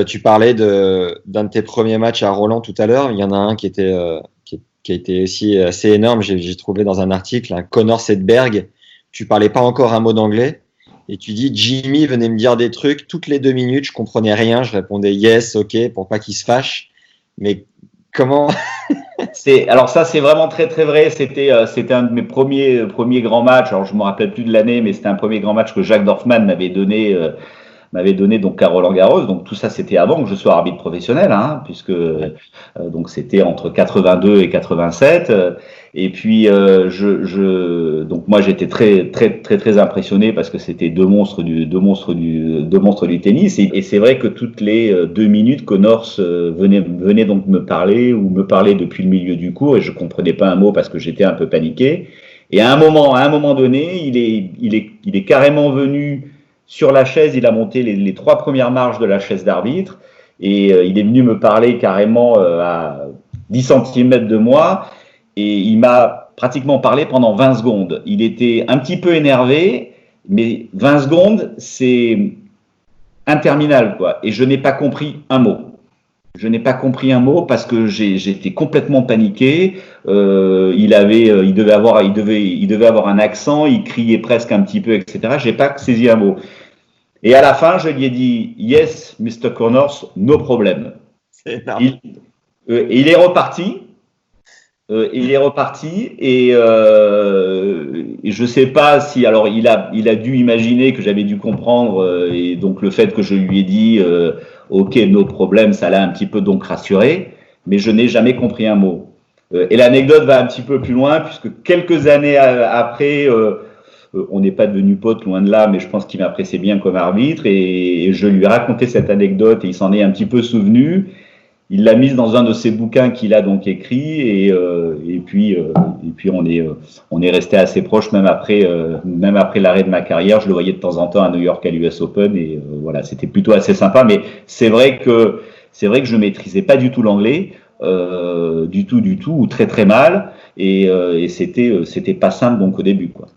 Tu parlais d'un de tes premiers matchs à Roland tout à l'heure. Il y en a un qui a été aussi assez énorme. J'ai trouvé dans un article un Connor Sedberg. Tu parlais pas encore un mot d'anglais et tu dis Jimmy venait me dire des trucs toutes les 2 minutes. Je comprenais rien. Je répondais yes, ok, pour pas qu'il se fâche. Mais comment? Alors ça, c'est vraiment très très vrai. C'était un de mes premiers grands matchs. Alors je me rappelle plus de l'année, mais c'était un premier grand match que Jacques Dorfman m'avait donné donc à Roland-Garros. Donc tout ça, c'était avant que je sois arbitre professionnel, hein, puisque donc c'était entre 82 et 87. Et puis donc moi j'étais très très très très impressionné parce que c'était deux monstres du tennis. Et c'est vrai que toutes les 2 minutes, Connors venait donc me parler ou me parlait depuis le milieu du cours et je comprenais pas un mot parce que j'étais un peu paniqué. Et à un moment donné, il est carrément venu sur la chaise, il a monté les 3 premières marches de la chaise d'arbitre et il est venu me parler carrément à 10 cm de moi et il m'a pratiquement parlé pendant 20 secondes. Il était un petit peu énervé, mais 20 secondes, c'est interminable, quoi. Et je n'ai pas compris un mot. Je n'ai pas compris un mot parce que j'étais complètement paniqué. Il devait avoir un accent, il criait presque un petit peu, etc. J'ai pas saisi un mot. Et à la fin, je lui ai dit yes, Mr. Connors, no problem. C'est énorme. Il est reparti. Il est reparti et je sais pas si alors il a dû imaginer que j'avais dû comprendre et donc le fait que je lui ai dit ok no problème ça l'a un petit peu donc rassuré mais je n'ai jamais compris un mot et l'anecdote va un petit peu plus loin puisque quelques années après on n'est pas devenus potes loin de là mais je pense qu'il m'appréciait bien comme arbitre et je lui ai raconté cette anecdote et il s'en est un petit peu souvenu. Il l'a mise dans un de ses bouquins qu'il a donc écrit et puis on est resté assez proches même après l'arrêt de ma carrière. Je le voyais de temps en temps à New York à l'US Open et voilà, c'était plutôt assez sympa. Mais c'est vrai que je maîtrisais pas du tout l'anglais, du tout ou très très mal et c'était pas simple donc au début quoi.